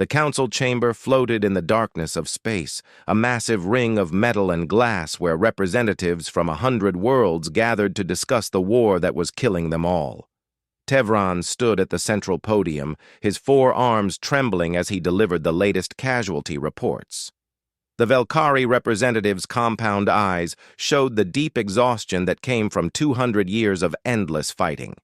The council chamber floated in the darkness of space, a massive ring of metal and glass where representatives from 100 worlds gathered to discuss the war that was killing them all. Tevran stood at the central podium, his 4 arms trembling as he delivered the latest casualty reports. The Velkari representative's compound eyes showed the deep exhaustion that came from 200 years of endless fighting.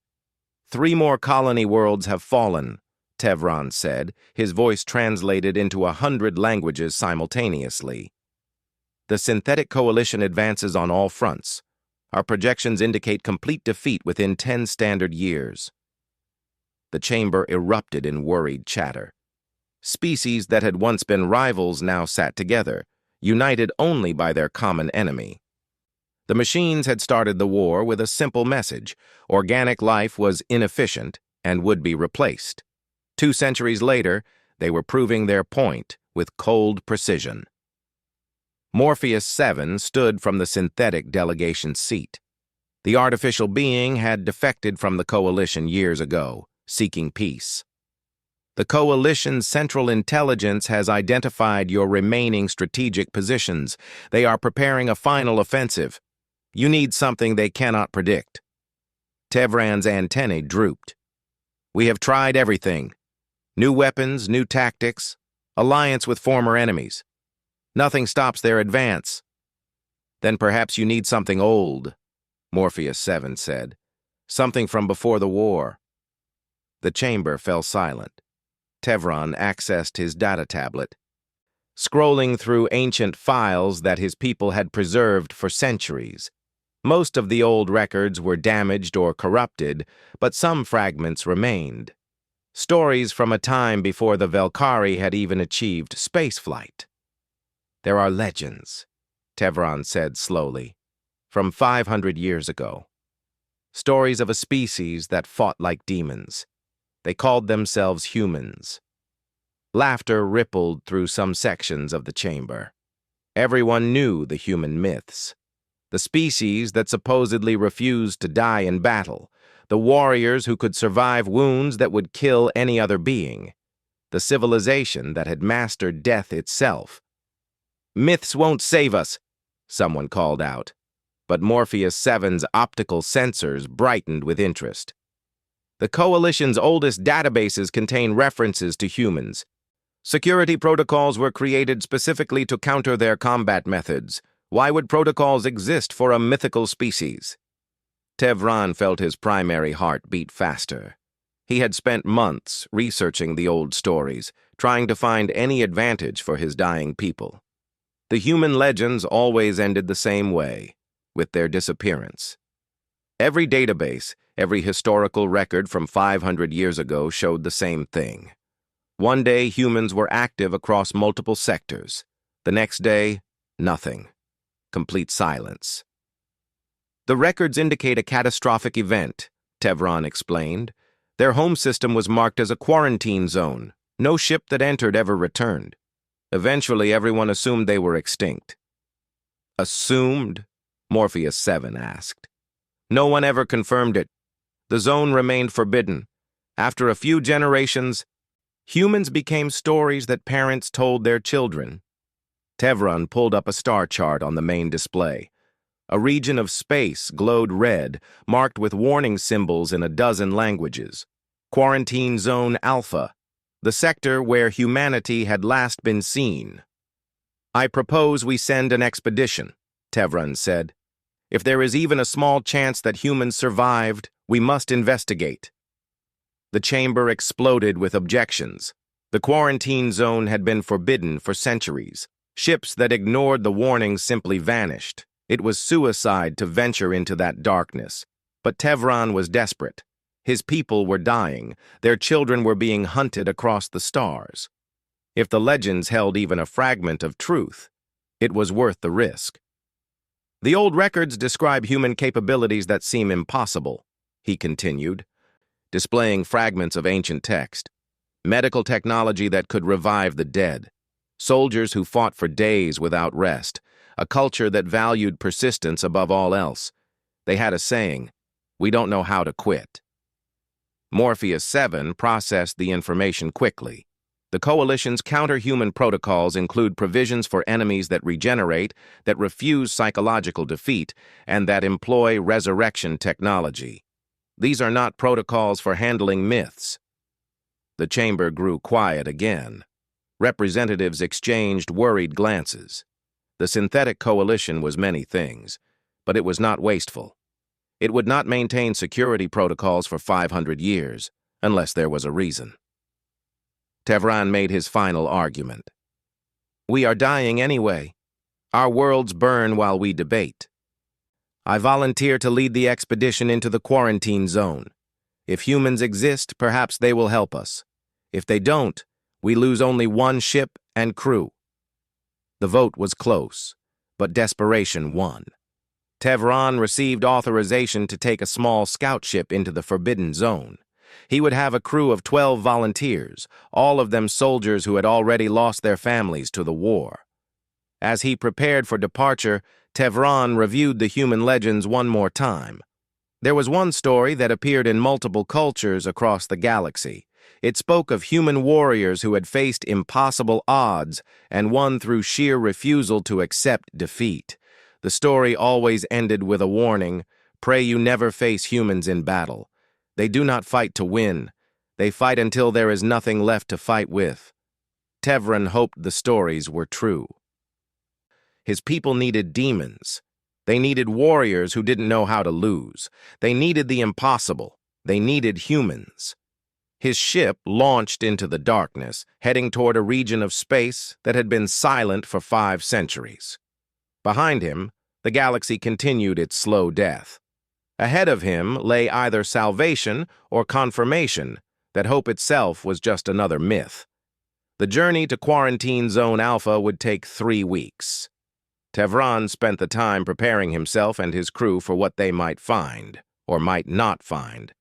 3 more colony worlds have fallen, Tevran said, his voice translated into 100 languages simultaneously. The synthetic coalition advances on all fronts. Our projections indicate complete defeat within 10 standard years. The chamber erupted in worried chatter. Species that had once been rivals now sat together, united only by their common enemy. The machines had started the war with a simple message: organic life was inefficient and would be replaced. 2 centuries later, they were proving their point with cold precision. Morpheus 7 stood from the synthetic delegation seat. The artificial being had defected from the coalition years ago, seeking peace. The coalition's central intelligence has identified your remaining strategic positions. They are preparing a final offensive. You need something they cannot predict. Tevran's antennae drooped. We have tried everything. New weapons, new tactics, alliance with former enemies. Nothing stops their advance. Then perhaps you need something old, Morpheus 7 said. Something from before the war. The chamber fell silent. Tevran accessed his data tablet, scrolling through ancient files that his people had preserved for centuries. Most of the old records were damaged or corrupted, but some fragments remained. Stories from a time before the Velkari had even achieved spaceflight. There are legends, Tevran said slowly, from 500 years ago. Stories of a species that fought like demons. They called themselves humans. Laughter rippled through some sections of the chamber. Everyone knew the human myths. The species that supposedly refused to die in battle. The warriors who could survive wounds that would kill any other being. The civilization that had mastered death itself. Myths won't save us, someone called out. But Morpheus 7's optical sensors brightened with interest. The Coalition's oldest databases contain references to humans. Security protocols were created specifically to counter their combat methods. Why would protocols exist for a mythical species? Tevran felt his primary heart beat faster. He had spent months researching the old stories, trying to find any advantage for his dying people. The human legends always ended the same way, with their disappearance. Every database, every historical record from 500 years ago showed the same thing. One day, humans were active across multiple sectors. The next day, nothing. Complete silence. The records indicate a catastrophic event, Tevran explained. Their home system was marked as a quarantine zone. No ship that entered ever returned. Eventually, everyone assumed they were extinct. Assumed? Morpheus 7 asked. No one ever confirmed it. The zone remained forbidden. After a few generations, humans became stories that parents told their children. Tevran pulled up a star chart on the main display. A region of space glowed red, marked with warning symbols in a dozen languages. Quarantine Zone Alpha, the sector where humanity had last been seen. I propose we send an expedition, Tevran said. If there is even a small chance that humans survived, we must investigate. The chamber exploded with objections. The quarantine zone had been forbidden for centuries. Ships that ignored the warnings simply vanished. It was suicide to venture into that darkness. But Tevran was desperate. His people were dying. Their children were being hunted across the stars. If the legends held even a fragment of truth, it was worth the risk. The old records describe human capabilities that seem impossible, he continued, displaying fragments of ancient text. Medical technology that could revive the dead. Soldiers who fought for days without rest. A culture that valued persistence above all else. They had a saying, "We don't know how to quit." Morpheus 7 processed the information quickly. The Coalition's counter-human protocols include provisions for enemies that regenerate, that refuse psychological defeat, and that employ resurrection technology. These are not protocols for handling myths. The chamber grew quiet again. Representatives exchanged worried glances. The synthetic coalition was many things, but it was not wasteful. It would not maintain security protocols for 500 years, unless there was a reason. Tevran made his final argument. We are dying anyway. Our worlds burn while we debate. I volunteer to lead the expedition into the quarantine zone. If humans exist, perhaps they will help us. If they don't, we lose only one ship and crew. The vote was close, but desperation won. Tevran received authorization to take a small scout ship into the Forbidden Zone. He would have a crew of 12 volunteers, all of them soldiers who had already lost their families to the war. As he prepared for departure, Tevran reviewed the human legends one more time. There was one story that appeared in multiple cultures across the galaxy. It spoke of human warriors who had faced impossible odds and won through sheer refusal to accept defeat. The story always ended with a warning: pray you never face humans in battle. They do not fight to win. They fight until there is nothing left to fight with. Tevran hoped the stories were true. His people needed demons. They needed warriors who didn't know how to lose. They needed the impossible. They needed humans. His ship launched into the darkness, heading toward a region of space that had been silent for 5 centuries. Behind him, the galaxy continued its slow death. Ahead of him lay either salvation or confirmation that hope itself was just another myth. The journey to Quarantine Zone Alpha would take 3 weeks. Tevran spent the time preparing himself and his crew for what they might find, or might not find.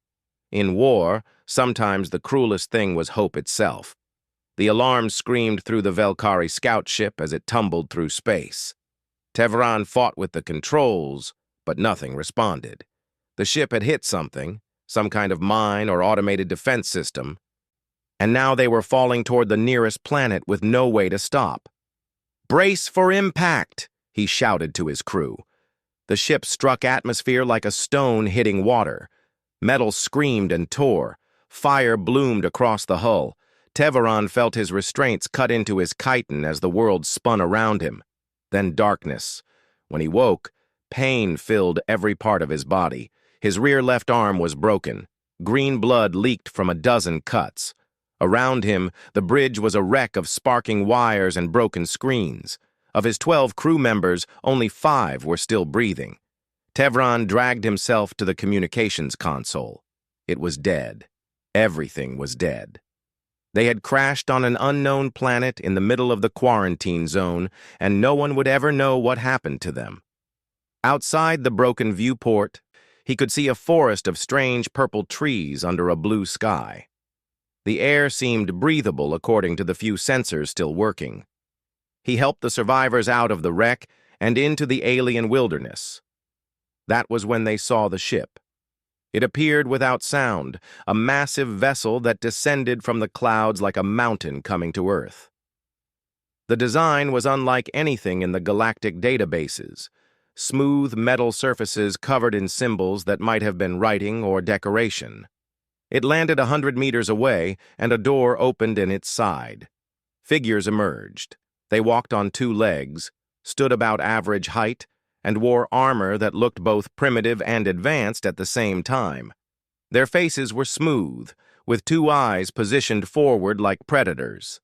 In war, sometimes the cruelest thing was hope itself. The alarm screamed through the Velkari scout ship as it tumbled through space. Tevran fought with the controls, but nothing responded. The ship had hit something, some kind of mine or automated defense system, and now they were falling toward the nearest planet with no way to stop. "Brace for impact!" he shouted to his crew. The ship struck atmosphere like a stone hitting water. Metal screamed and tore. Fire bloomed across the hull. Tevran felt his restraints cut into his chitin as the world spun around him. Then darkness. When he woke, pain filled every part of his body. His rear left arm was broken. Green blood leaked from a dozen cuts. Around him, the bridge was a wreck of sparking wires and broken screens. Of his 12 crew members, only 5 were still breathing. Tevran dragged himself to the communications console. It was dead. Everything was dead. They had crashed on an unknown planet in the middle of the quarantine zone, and no one would ever know what happened to them. Outside the broken viewport, he could see a forest of strange purple trees under a blue sky. The air seemed breathable according to the few sensors still working. He helped the survivors out of the wreck and into the alien wilderness. That was when they saw the ship. It appeared without sound, a massive vessel that descended from the clouds like a mountain coming to Earth. The design was unlike anything in the galactic databases. Smooth metal surfaces covered in symbols that might have been writing or decoration. It landed 100 meters away, and a door opened in its side. Figures emerged. They walked on 2 legs, stood about average height, and wore armor that looked both primitive and advanced at the same time. Their faces were smooth, with 2 eyes positioned forward like predators.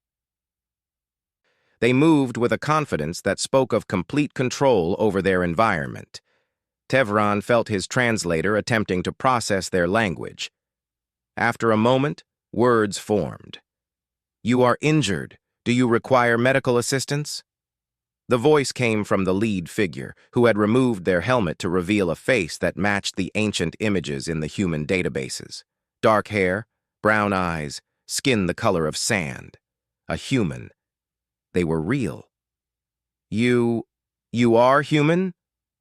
They moved with a confidence that spoke of complete control over their environment. Tevran felt his translator attempting to process their language. After a moment, words formed. "You are injured. Do you require medical assistance?" The voice came from the lead figure, who had removed their helmet to reveal a face that matched the ancient images in the human databases. Dark hair, brown eyes, skin the color of sand. A human. They were real. You are human?"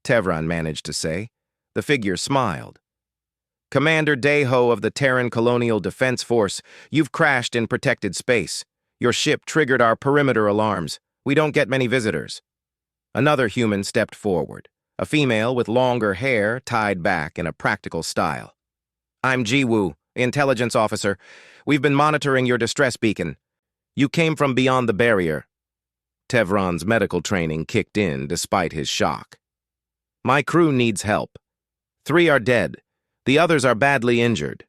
Tevran managed to say. The figure smiled. "Commander Deho of the Terran Colonial Defense Force, you've crashed in protected space. Your ship triggered our perimeter alarms. We don't get many visitors. Another human stepped forward, a female with longer hair tied back in a practical style. I'm Jiwoo, intelligence officer. We've been monitoring your distress beacon. You came from beyond the barrier. Tevron's medical training kicked in despite his shock. My crew needs help. 3 are dead. The others are badly injured.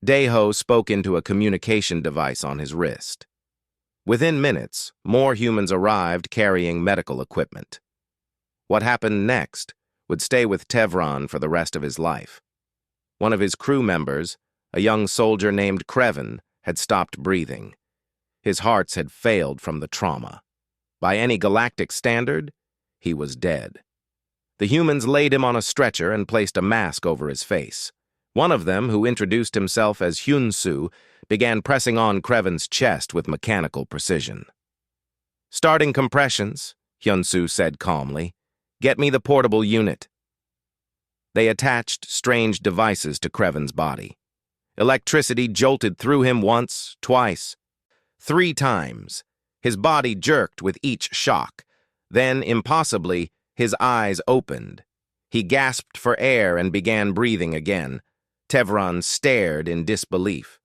Daeho spoke into a communication device on his wrist. Within minutes, more humans arrived carrying medical equipment. What happened next would stay with Tevron for the rest of his life. One of his crew members, a young soldier named Kreven, had stopped breathing. His hearts had failed from the trauma. By any galactic standard, he was dead. The humans laid him on a stretcher and placed a mask over his face. One of them, who introduced himself as Hyun-soo, began pressing on Kreven's chest with mechanical precision. Starting compressions, Hyun-soo said calmly. Get me the portable unit. They attached strange devices to Kreven's body. Electricity jolted through him once, twice, 3 times. His body jerked with each shock. Then, impossibly, his eyes opened. He gasped for air and began breathing again. Tevron stared in disbelief.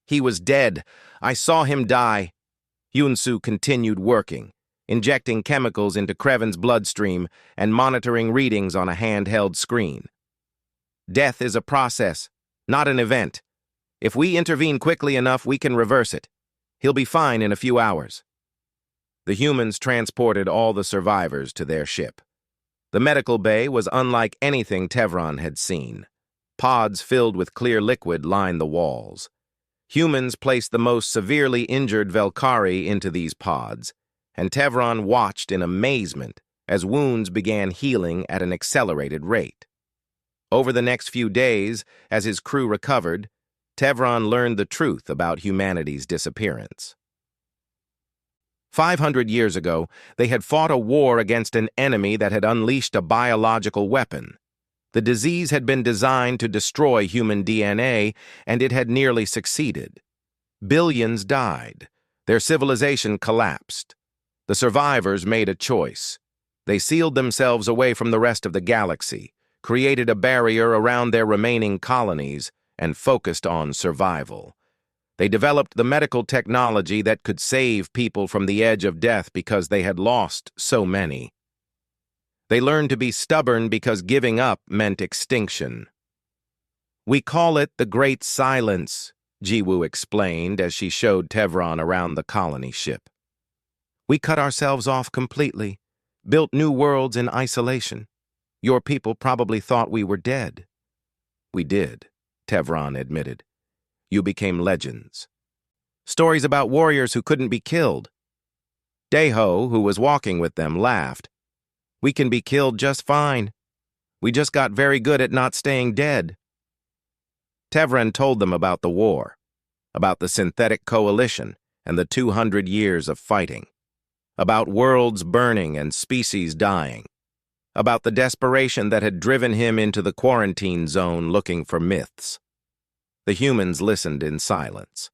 He was dead. I saw him die. Hyun-soo continued working, injecting chemicals into Kreven's bloodstream and monitoring readings on a handheld screen. Death is a process, not an event. If we intervene quickly enough, we can reverse it. He'll be fine in a few hours. The humans transported all the survivors to their ship. The medical bay was unlike anything Tevron had seen. Pods filled with clear liquid lined the walls. Humans placed the most severely injured Velkari into these pods, and Tevron watched in amazement as wounds began healing at an accelerated rate. Over the next few days, as his crew recovered, Tevron learned the truth about humanity's disappearance. 500 years ago, they had fought a war against an enemy that had unleashed a biological weapon. The disease had been designed to destroy human DNA, and it had nearly succeeded. Billions died. Their civilization collapsed. The survivors made a choice. They sealed themselves away from the rest of the galaxy, created a barrier around their remaining colonies, and focused on survival. They developed the medical technology that could save people from the edge of death because they had lost so many. They learned to be stubborn because giving up meant extinction. We call it the Great Silence, Jiwoo explained as she showed Tevron around the colony ship. We cut ourselves off completely, built new worlds in isolation. Your people probably thought we were dead. We did, Tevron admitted. You became legends. Stories about warriors who couldn't be killed. Daeho, who was walking with them, laughed. We can be killed just fine. We just got very good at not staying dead. Tevron told them about the war, about the synthetic coalition and the 200 years of fighting, about worlds burning and species dying, about the desperation that had driven him into the quarantine zone looking for myths. The humans listened in silence.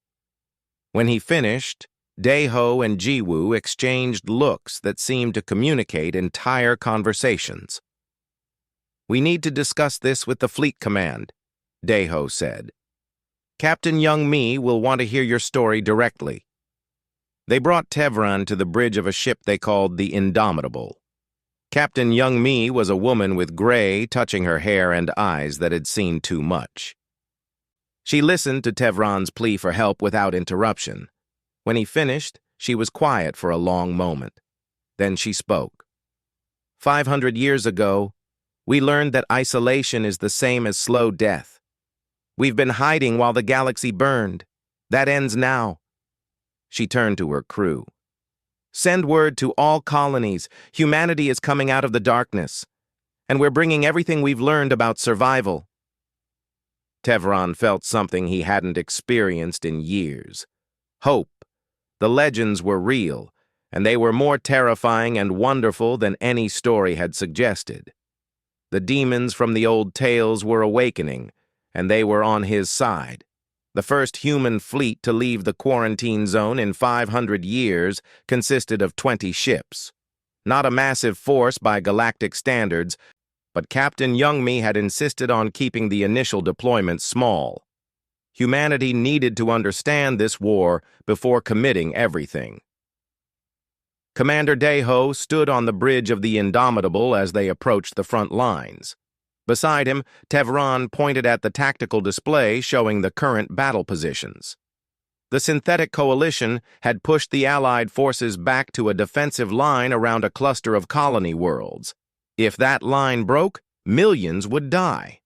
When he finished, Daeho and Jiwoo exchanged looks that seemed to communicate entire conversations. We need to discuss this with the fleet command, Daeho said. Captain Young-mi will want to hear your story directly. They brought Tevron to the bridge of a ship they called the Indomitable. Captain Young-mi was a woman with gray touching her hair and eyes that had seen too much. She listened to Tevron's plea for help without interruption. When he finished, she was quiet for a long moment. Then she spoke. 500 years ago, we learned that isolation is the same as slow death. We've been hiding while the galaxy burned. That ends now. She turned to her crew. Send word to all colonies. Humanity is coming out of the darkness, and we're bringing everything we've learned about survival. Tevron felt something he hadn't experienced in years. Hope. The legends were real, and they were more terrifying and wonderful than any story had suggested. The demons from the old tales were awakening, and they were on his side. The first human fleet to leave the quarantine zone in 500 years consisted of 20 ships. Not a massive force by galactic standards, but Captain Youngme had insisted on keeping the initial deployment small. Humanity needed to understand this war before committing everything. Commander Deho stood on the bridge of the Indomitable as they approached the front lines. Beside him, Tevran pointed at the tactical display showing the current battle positions. The synthetic coalition had pushed the Allied forces back to a defensive line around a cluster of colony worlds. If that line broke, millions would die.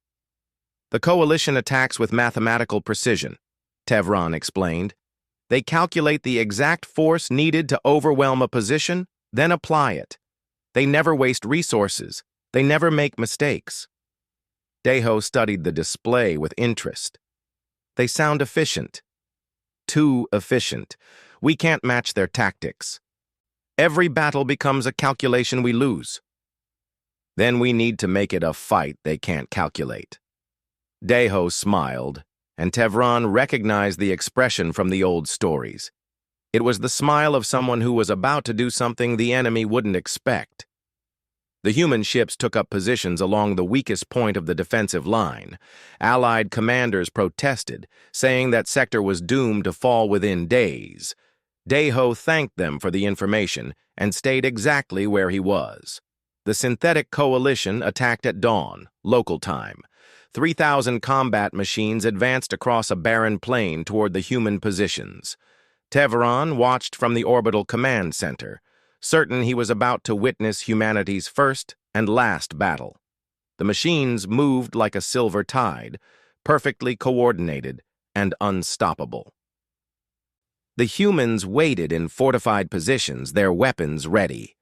The coalition attacks with mathematical precision, Tevran explained. They calculate the exact force needed to overwhelm a position, then apply it. They never waste resources. They never make mistakes. Deho studied the display with interest. They sound efficient. Too efficient. We can't match their tactics. Every battle becomes a calculation we lose. Then we need to make it a fight they can't calculate. Deho smiled, and Tevran recognized the expression from the old stories. It was the smile of someone who was about to do something the enemy wouldn't expect. The human ships took up positions along the weakest point of the defensive line. Allied commanders protested, saying that sector was doomed to fall within days. Deho thanked them for the information and stayed exactly where he was. The synthetic coalition attacked at dawn, local time. 3,000 combat machines advanced across a barren plain toward the human positions. Tevran watched from the orbital command center, certain he was about to witness humanity's first and last battle. The machines moved like a silver tide, perfectly coordinated and unstoppable. The humans waited in fortified positions, their weapons ready.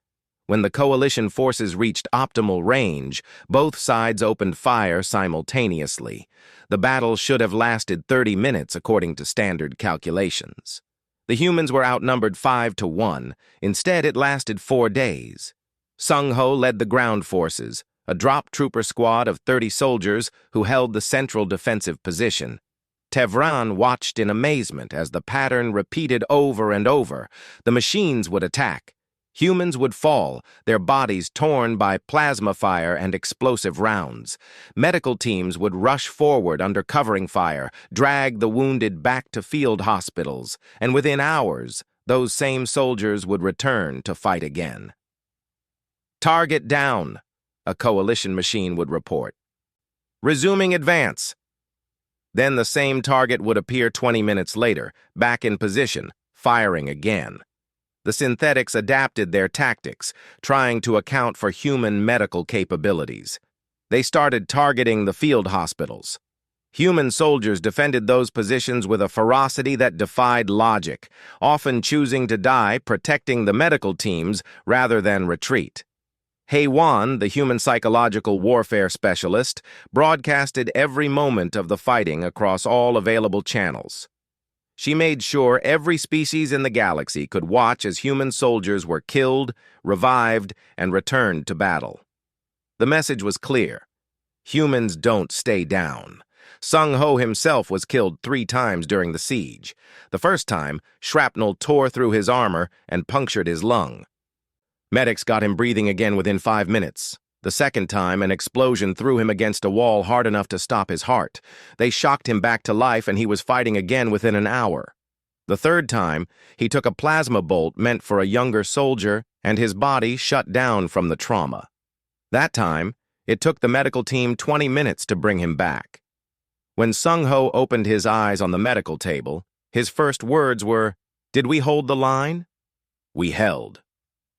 When the coalition forces reached optimal range, both sides opened fire simultaneously. The battle should have lasted 30 minutes according to standard calculations. The humans were outnumbered 5-1. Instead, it lasted 4 days. Sung Ho led the ground forces, a drop trooper squad of 30 soldiers who held the central defensive position. Tevran watched in amazement as the pattern repeated over and over. The machines would attack. Humans would fall, their bodies torn by plasma fire and explosive rounds. Medical teams would rush forward under covering fire, drag the wounded back to field hospitals, and within hours, those same soldiers would return to fight again. "Target down," a coalition machine would report. "Resuming advance." Then the same target would appear 20 minutes later, back in position, firing again. The synthetics adapted their tactics, trying to account for human medical capabilities. They started targeting the field hospitals. Human soldiers defended those positions with a ferocity that defied logic, often choosing to die protecting the medical teams rather than retreat. Heywan, the human psychological warfare specialist, broadcasted every moment of the fighting across all available channels. She made sure every species in the galaxy could watch as human soldiers were killed, revived, and returned to battle. The message was clear. Humans don't stay down. Sung Ho himself was killed 3 times during the siege. The first time, shrapnel tore through his armor and punctured his lung. Medics got him breathing again within 5 minutes. The second time, an explosion threw him against a wall hard enough to stop his heart. They shocked him back to life and he was fighting again within an hour. The third time, he took a plasma bolt meant for a younger soldier and his body shut down from the trauma. That time, it took the medical team 20 minutes to bring him back. When Sung Ho opened his eyes on the medical table, his first words were, "Did we hold the line?" "We held,"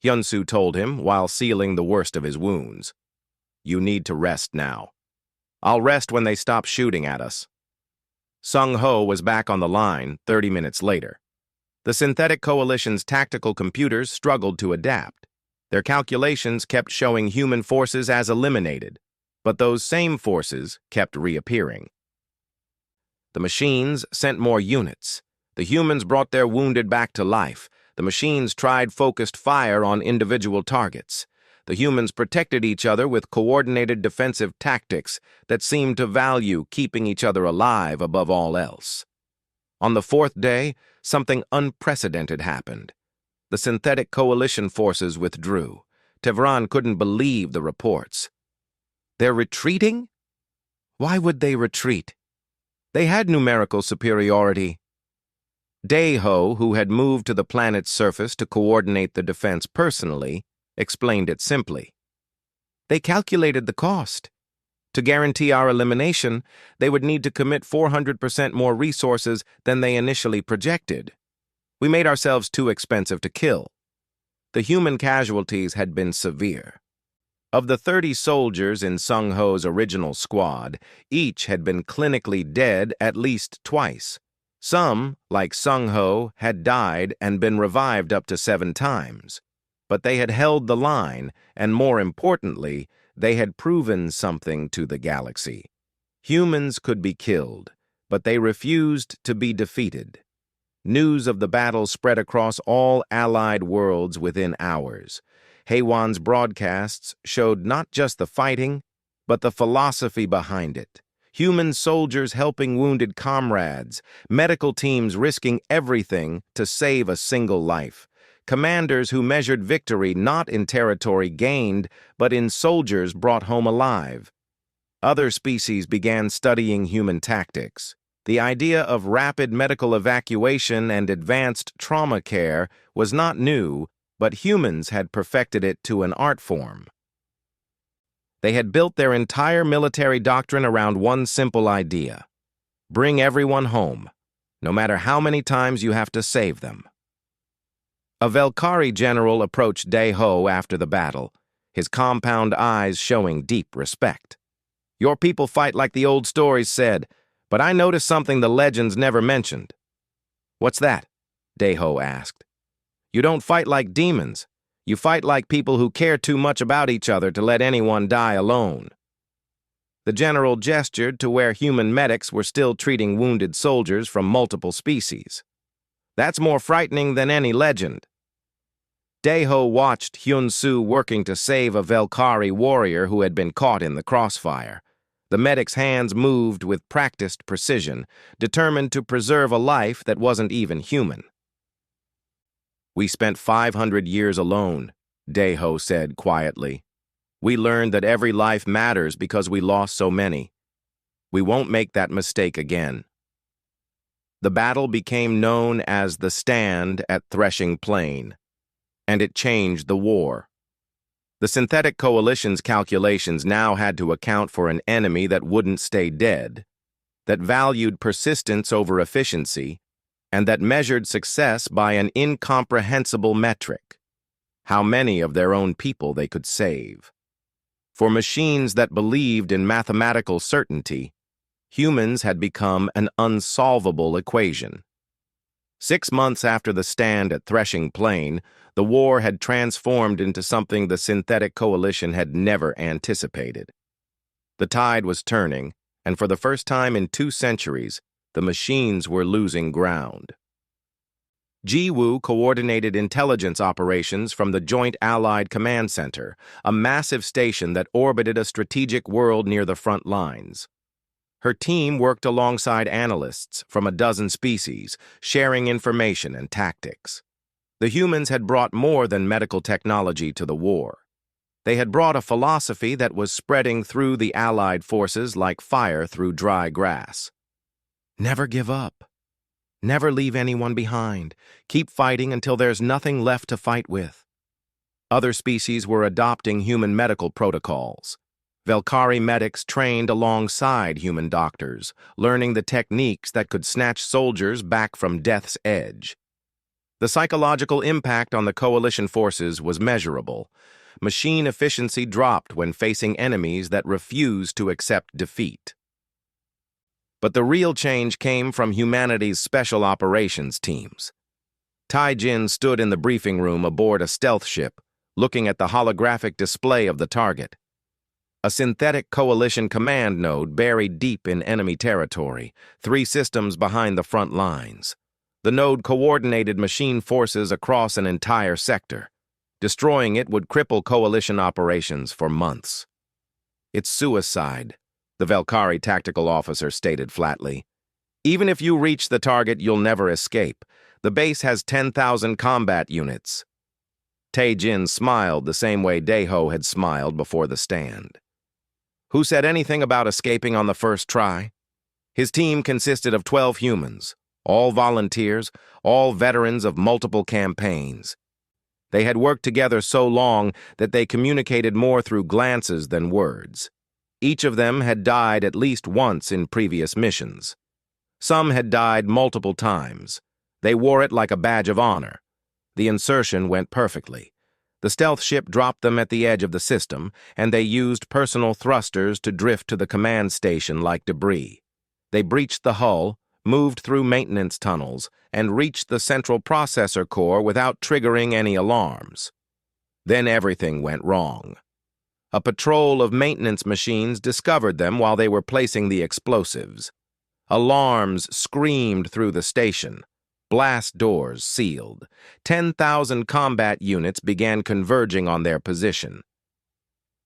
Hyunsu told him while sealing the worst of his wounds. "You need to rest now. I'll rest when they stop shooting at us." Sung Ho was back on the line 30 minutes later. The synthetic coalition's tactical computers struggled to adapt. Their calculations kept showing human forces as eliminated, but those same forces kept reappearing. The machines sent more units. The humans brought their wounded back to life. The machines tried focused fire on individual targets. The humans protected each other with coordinated defensive tactics that seemed to value keeping each other alive above all else. On the fourth day, something unprecedented happened. The synthetic coalition forces withdrew. Tevran couldn't believe the reports. They're retreating? Why would they retreat? They had numerical superiority. Dayho, who had moved to the planet's surface to coordinate the defense personally, explained it simply. They calculated the cost. To guarantee our elimination, they would need to commit 400% more resources than they initially projected. We made ourselves too expensive to kill. The human casualties had been severe. Of the 30 soldiers in Sung Ho's original squad, each had been clinically dead at least twice. Some, like Sung Ho, had died and been revived up to 7 times. But they had held the line, and more importantly, they had proven something to the galaxy. Humans could be killed, but they refused to be defeated. News of the battle spread across all allied worlds within hours. Haywan's broadcasts showed not just the fighting, but the philosophy behind it. Human soldiers helping wounded comrades, medical teams risking everything to save a single life, commanders who measured victory not in territory gained, but in soldiers brought home alive. Other species began studying human tactics. The idea of rapid medical evacuation and advanced trauma care was not new, but humans had perfected it to an art form. They had built their entire military doctrine around one simple idea: bring everyone home, no matter how many times you have to save them. A Velkari general approached Dayho after the battle, his compound eyes showing deep respect. Your people fight like the old stories said, but I noticed something the legends never mentioned. What's that? Dayho asked. You don't fight like demons. You fight like people who care too much about each other to let anyone die alone. The general gestured to where human medics were still treating wounded soldiers from multiple species. That's more frightening than any legend. Dayho watched Hyun-Soo working to save a Velkari warrior who had been caught in the crossfire. The medic's hands moved with practiced precision, determined to preserve a life that wasn't even human. We spent 500 years alone, Dayho said quietly. We learned that every life matters because we lost so many. We won't make that mistake again. The battle became known as the Stand at Threshing Plain, and it changed the war. The synthetic coalition's calculations now had to account for an enemy that wouldn't stay dead, that valued persistence over efficiency, and that measured success by an incomprehensible metric: how many of their own people they could save. For machines that believed in mathematical certainty, humans had become an unsolvable equation. 6 months after the Stand at Threshing Plain, the war had transformed into something the synthetic coalition had never anticipated. The tide was turning, and for the first time in 2 centuries, the machines were losing ground. Jiwoo coordinated intelligence operations from the Joint Allied Command Center, a massive station that orbited a strategic world near the front lines. Her team worked alongside analysts from a dozen species, sharing information and tactics. The humans had brought more than medical technology to the war. They had brought a philosophy that was spreading through the Allied forces like fire through dry grass. Never give up. Never leave anyone behind. Keep fighting until there's nothing left to fight with. Other species were adopting human medical protocols. Velkari medics trained alongside human doctors, learning the techniques that could snatch soldiers back from death's edge. The psychological impact on the coalition forces was measurable. Machine efficiency dropped when facing enemies that refused to accept defeat. But the real change came from humanity's special operations teams. Tai-Jin stood in the briefing room aboard a stealth ship, looking at the holographic display of the target. A synthetic coalition command node buried deep in enemy territory, 3 systems behind the front lines. The node coordinated machine forces across an entire sector. Destroying it would cripple coalition operations for months. It's suicide, the Velkari tactical officer stated flatly. Even if you reach the target, you'll never escape. The base has 10,000 combat units. Tae-jin smiled the same way Daeho had smiled before the stand. Who said anything about escaping on the first try? His team consisted of 12 humans, all volunteers, all veterans of multiple campaigns. They had worked together so long that they communicated more through glances than words. Each of them had died at least once in previous missions. Some had died multiple times. They wore it like a badge of honor. The insertion went perfectly. The stealth ship dropped them at the edge of the system, and they used personal thrusters to drift to the command station like debris. They breached the hull, moved through maintenance tunnels, and reached the central processor core without triggering any alarms. Then everything went wrong. A patrol of maintenance machines discovered them while they were placing the explosives. Alarms screamed through the station. Blast doors sealed. 10,000 combat units began converging on their position.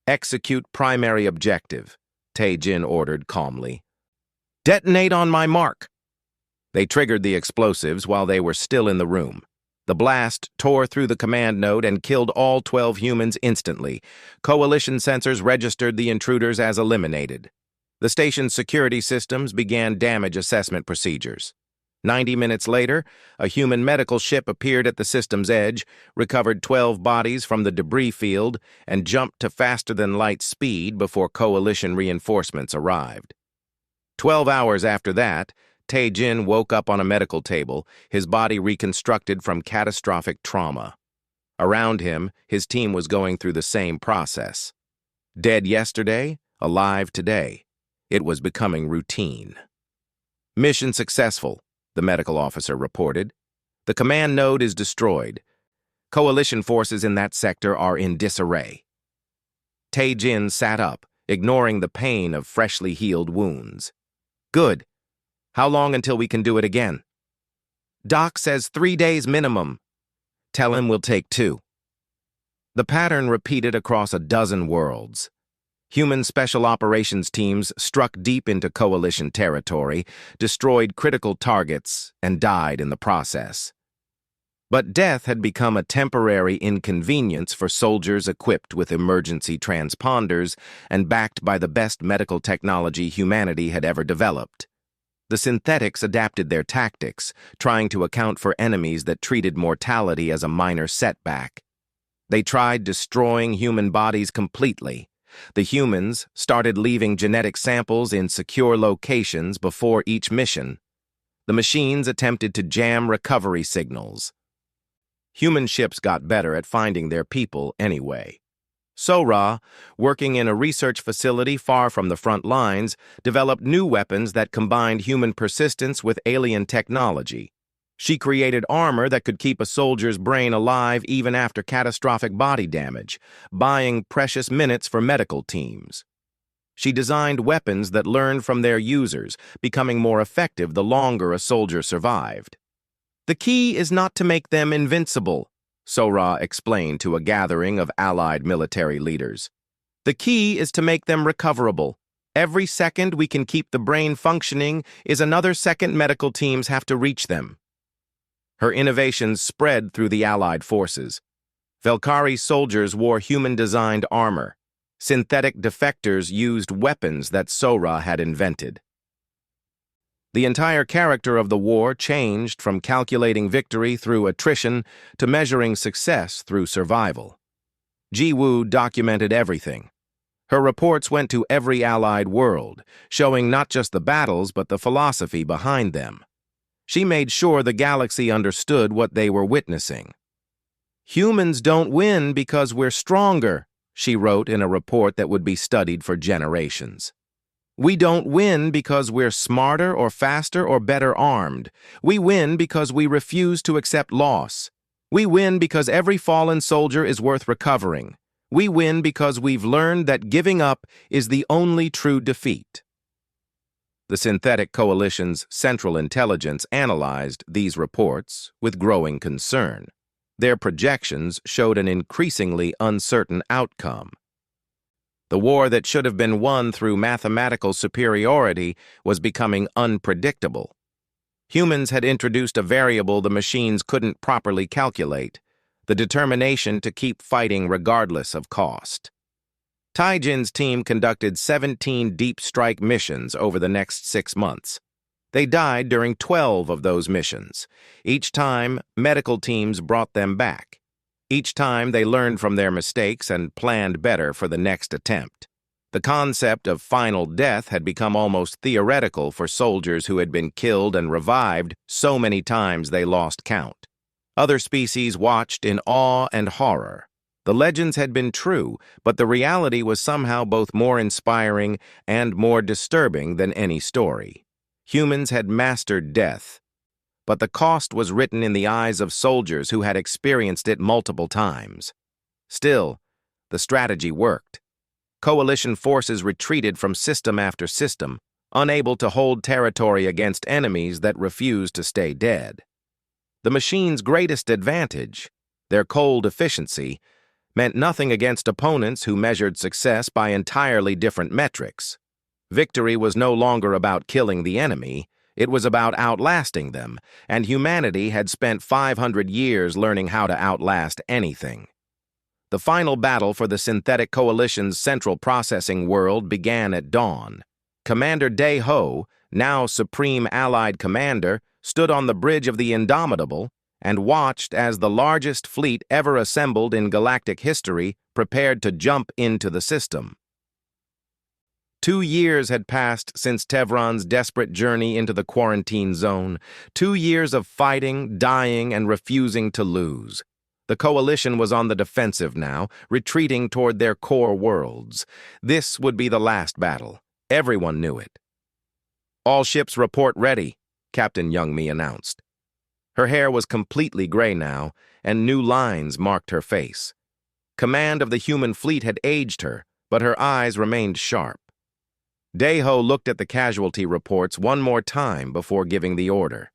"Execute primary objective," Tae-jin ordered calmly. "Detonate on my mark." They triggered the explosives while they were still in the room. The blast tore through the command node and killed all 12 humans instantly. Coalition sensors registered the intruders as eliminated. The station's security systems began damage assessment procedures. 90 minutes later, a human medical ship appeared at the system's edge, recovered 12 bodies from the debris field, and jumped to faster-than-light speed before Coalition reinforcements arrived. 12 hours after that, Tae-jin woke up on a medical table, his body reconstructed from catastrophic trauma. Around him, his team was going through the same process. Dead yesterday, alive today. It was becoming routine. "Mission successful," the medical officer reported. "The command node is destroyed. Coalition forces in that sector are in disarray." Tae-jin sat up, ignoring the pain of freshly healed wounds. "Good. How long until we can do it again?" "Doc says 3 days minimum." "Tell him we'll take 2. The pattern repeated across a dozen worlds. Human special operations teams struck deep into Coalition territory, destroyed critical targets, and died in the process. But death had become a temporary inconvenience for soldiers equipped with emergency transponders and backed by the best medical technology humanity had ever developed. The synthetics adapted their tactics, trying to account for enemies that treated mortality as a minor setback. They tried destroying human bodies completely. The humans started leaving genetic samples in secure locations before each mission. The machines attempted to jam recovery signals. Human ships got better at finding their people anyway. Sora, working in a research facility far from the front lines, developed new weapons that combined human persistence with alien technology. She created armor that could keep a soldier's brain alive even after catastrophic body damage, buying precious minutes for medical teams. She designed weapons that learned from their users, becoming more effective the longer a soldier survived. "The key is not to make them invincible," Sora explained to a gathering of allied military leaders. "The key is to make them recoverable. Every second we can keep the brain functioning is another second medical teams have to reach them." Her innovations spread through the Allied forces. Valkyrie soldiers wore human-designed armor. Synthetic defectors used weapons that Sora had invented. The entire character of the war changed from calculating victory through attrition to measuring success through survival. Ji-woo documented everything. Her reports went to every Allied world, showing not just the battles but the philosophy behind them. She made sure the galaxy understood what they were witnessing. "Humans don't win because we're stronger," she wrote in a report that would be studied for generations. "We don't win because we're smarter or faster or better armed. We win because we refuse to accept loss. We win because every fallen soldier is worth recovering. We win because we've learned that giving up is the only true defeat." The Synthetic Coalition's Central Intelligence analyzed these reports with growing concern. Their projections showed an increasingly uncertain outcome. The war that should have been won through mathematical superiority was becoming unpredictable. Humans had introduced a variable the machines couldn't properly calculate: the determination to keep fighting regardless of cost. Taijin's team conducted 17 deep strike missions over the next 6 months. They died during 12 of those missions. Each time, medical teams brought them back. Each time, they learned from their mistakes and planned better for the next attempt. The concept of final death had become almost theoretical for soldiers who had been killed and revived so many times they lost count. Other species watched in awe and horror. The legends had been true, but the reality was somehow both more inspiring and more disturbing than any story. Humans had mastered death, but the cost was written in the eyes of soldiers who had experienced it multiple times. Still, the strategy worked. Coalition forces retreated from system after system, unable to hold territory against enemies that refused to stay dead. The machine's greatest advantage, their cold efficiency, meant nothing against opponents who measured success by entirely different metrics. Victory was no longer about killing the enemy, it was about outlasting them, and humanity had spent 500 years learning how to outlast anything. The final battle for the Synthetic Coalition's central processing world began at dawn. Commander Dae-ho, now Supreme Allied Commander, stood on the bridge of the Indomitable and watched as the largest fleet ever assembled in galactic history prepared to jump into the system. 2 years had passed since Tevron's desperate journey into the quarantine zone. 2 years of fighting, dying, and refusing to lose. The Coalition was on the defensive now, retreating toward their core worlds. This would be the last battle. Everyone knew it. "All ships report ready," Captain Youngmi announced. Her hair was completely gray now, and new lines marked her face. Command of the human fleet had aged her, but her eyes remained sharp. Dae-ho looked at the casualty reports one more time before giving the order.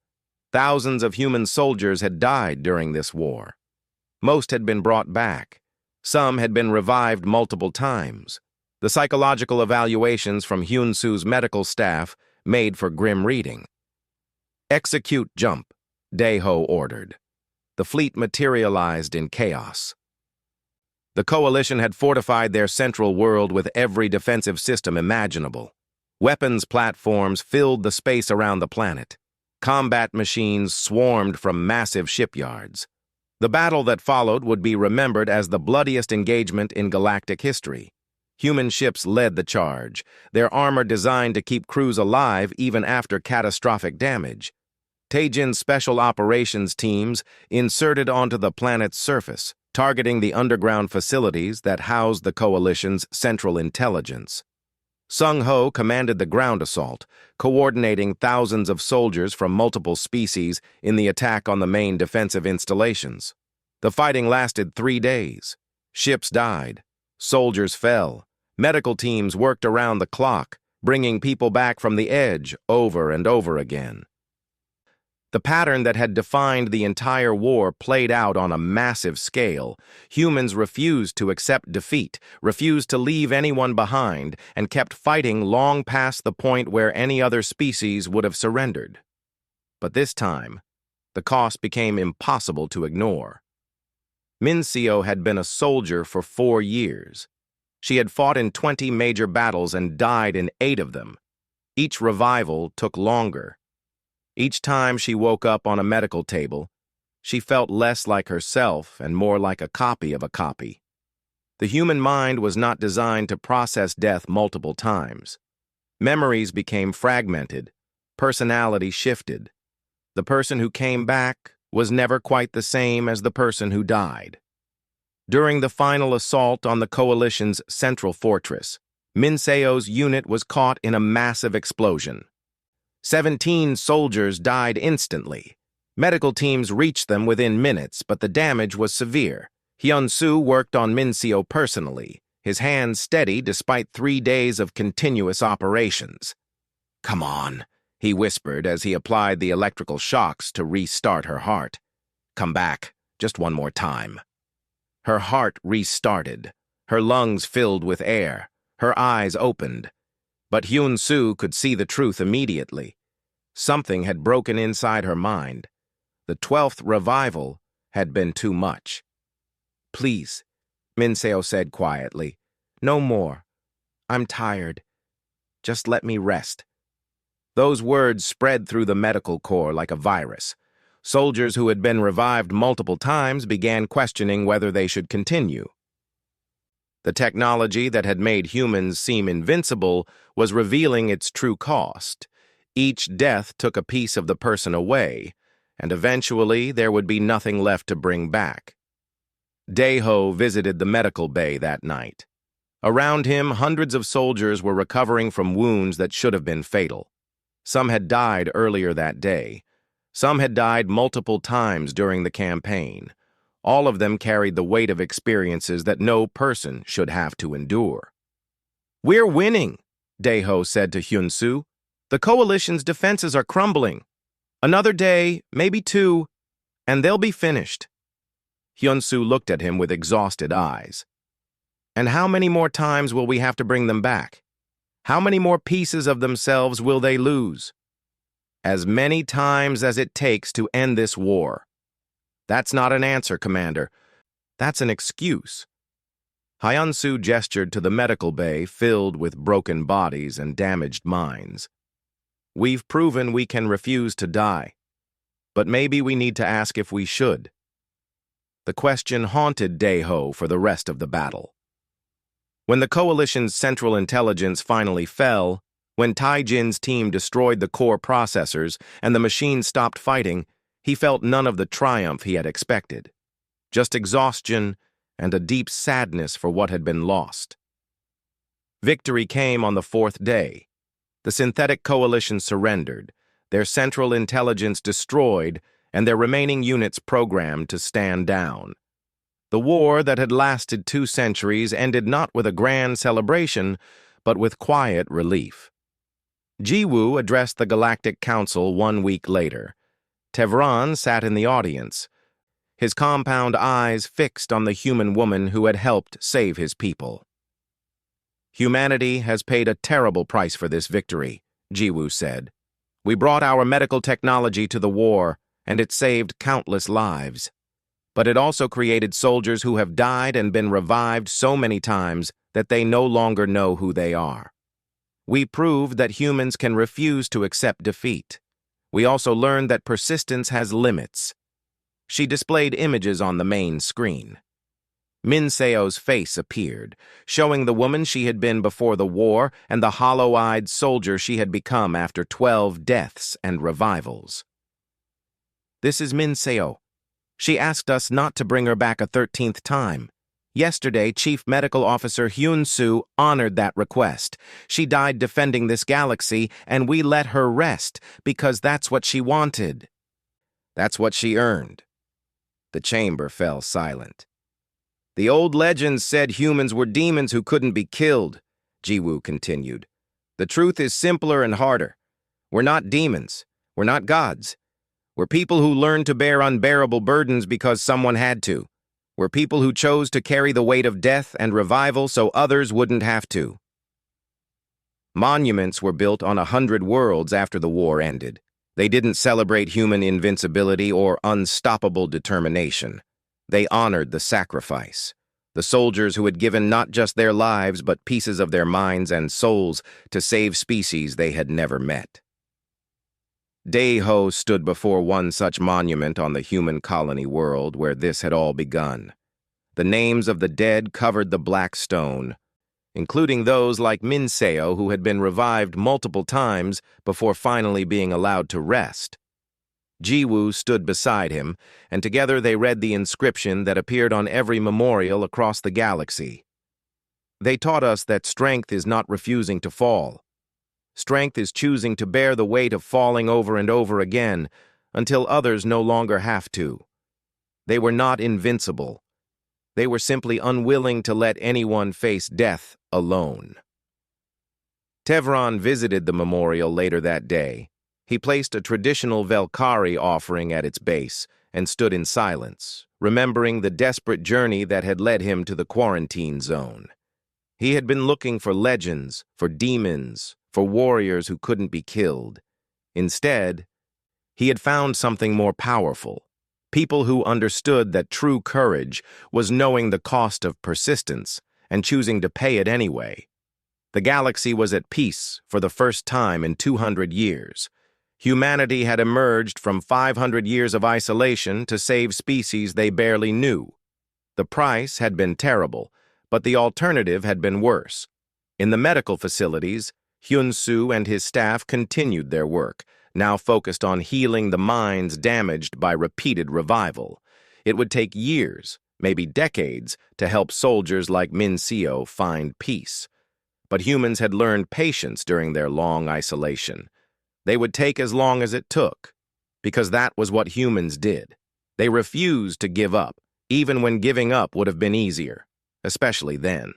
Thousands of human soldiers had died during this war. Most had been brought back. Some had been revived multiple times. The psychological evaluations from Hyun-soo's medical staff made for grim reading. "Execute jump," Dae-ho ordered. The fleet materialized in chaos. The Coalition had fortified their central world with every defensive system imaginable. Weapons platforms filled the space around the planet. Combat machines swarmed from massive shipyards. The battle that followed would be remembered as the bloodiest engagement in galactic history. Human ships led the charge, their armor designed to keep crews alive even after catastrophic damage. Taijin's special operations teams inserted onto the planet's surface, targeting the underground facilities that housed the Coalition's central intelligence. Sung-ho commanded the ground assault, coordinating thousands of soldiers from multiple species in the attack on the main defensive installations. The fighting lasted 3 days. Ships died. Soldiers fell. Medical teams worked around the clock, bringing people back from the edge over and over again. The pattern that had defined the entire war played out on a massive scale. Humans refused to accept defeat, refused to leave anyone behind, and kept fighting long past the point where any other species would have surrendered. But this time, the cost became impossible to ignore. Min-seo had been a soldier for 4 years. She had fought in 20 major battles and died in 8 of them. Each revival took longer. Each time she woke up on a medical table, she felt less like herself and more like a copy of a copy. The human mind was not designed to process death multiple times. Memories became fragmented, personality shifted. The person who came back was never quite the same as the person who died. During the final assault on the Coalition's central fortress, Min-seo's unit was caught in a massive explosion. 17 soldiers died instantly. Medical teams reached them within minutes, but the damage was severe. Hyun-soo worked on Min-seo personally, his hands steady despite 3 days of continuous operations. "Come on," he whispered as he applied the electrical shocks to restart her heart. "Come back, just one more time." Her heart restarted, her lungs filled with air, her eyes opened. But Hyun-soo could see the truth immediately. Something had broken inside her mind. The 12th revival had been too much. "Please," Minseo said quietly. "No more. I'm tired. Just let me rest." Those words spread through the medical corps like a virus. Soldiers who had been revived multiple times began questioning whether they should continue. The technology that had made humans seem invincible was revealing its true cost. Each death took a piece of the person away, and eventually there would be nothing left to bring back. Daeho visited the medical bay that night. Around him, hundreds of soldiers were recovering from wounds that should have been fatal. Some had died earlier that day. Some had died multiple times during the campaign. All of them carried the weight of experiences that no person should have to endure. "We're winning," Daeho said to Hyun-soo. "The coalition's defenses are crumbling. Another day, maybe two, and they'll be finished." Hyun-soo looked at him with exhausted eyes. "And how many more times will we have to bring them back? How many more pieces of themselves will they lose?" "As many times as it takes to end this war." "That's not an answer, Commander. That's an excuse." Hyun-soo gestured to the medical bay filled with broken bodies and damaged minds. "We've proven we can refuse to die, but maybe we need to ask if we should." The question haunted Daeho for the rest of the battle. When the coalition's central intelligence finally fell, when Taijin's team destroyed the core processors and the machine stopped fighting, he felt none of the triumph he had expected. Just exhaustion and a deep sadness for what had been lost. Victory came on the 4th day. The synthetic coalition surrendered, their central intelligence destroyed, and their remaining units programmed to stand down. The war that had lasted 2 centuries ended not with a grand celebration, but with quiet relief. Jiwoo addressed the Galactic Council 1 week later. Tevran sat in the audience, his compound eyes fixed on the human woman who had helped save his people. "Humanity has paid a terrible price for this victory," Jiwoo said. "We brought our medical technology to the war, and it saved countless lives. But it also created soldiers who have died and been revived so many times that they no longer know who they are. We proved that humans can refuse to accept defeat. We also learned that persistence has limits." She displayed images on the main screen. Minseo's face appeared, showing the woman she had been before the war and the hollow-eyed soldier she had become after 12 deaths and revivals. "This is Minseo. She asked us not to bring her back a 13th time. Yesterday, Chief Medical Officer Hyun-soo honored that request. She died defending this galaxy, and we let her rest because that's what she wanted. That's what she earned." The chamber fell silent. "The old legends said humans were demons who couldn't be killed," Jiwoo continued. "The truth is simpler and harder. We're not demons. We're not gods. We're people who learned to bear unbearable burdens because someone had to. We're people who chose to carry the weight of death and revival so others wouldn't have to." Monuments were built on 100 worlds after the war ended. They didn't celebrate human invincibility or unstoppable determination. They honored the sacrifice, the soldiers who had given not just their lives but pieces of their minds and souls to save species they had never met. Daeho stood before one such monument on the human colony world where this had all begun. The names of the dead covered the black stone, including those like Minseo who had been revived multiple times before finally being allowed to rest. Jiwoo stood beside him, and together they read the inscription that appeared on every memorial across the galaxy. "They taught us that strength is not refusing to fall. Strength is choosing to bear the weight of falling over and over again until others no longer have to. They were not invincible. They were simply unwilling to let anyone face death alone." Tevran visited the memorial later that day. He placed a traditional Velkari offering at its base and stood in silence, remembering the desperate journey that had led him to the quarantine zone. He had been looking for legends, for demons, for warriors who couldn't be killed. Instead, he had found something more powerful. People who understood that true courage was knowing the cost of persistence and choosing to pay it anyway. The galaxy was at peace for the first time in 200 years. Humanity had emerged from 500 years of isolation to save species they barely knew. The price had been terrible, but the alternative had been worse. In the medical facilities, Hyun-Soo and his staff continued their work, now focused on healing the minds damaged by repeated revival. It would take years, maybe decades, to help soldiers like Min-Seo find peace. But humans had learned patience during their long isolation. They would take as long as it took, because that was what humans did. They refused to give up, even when giving up would have been easier, especially then.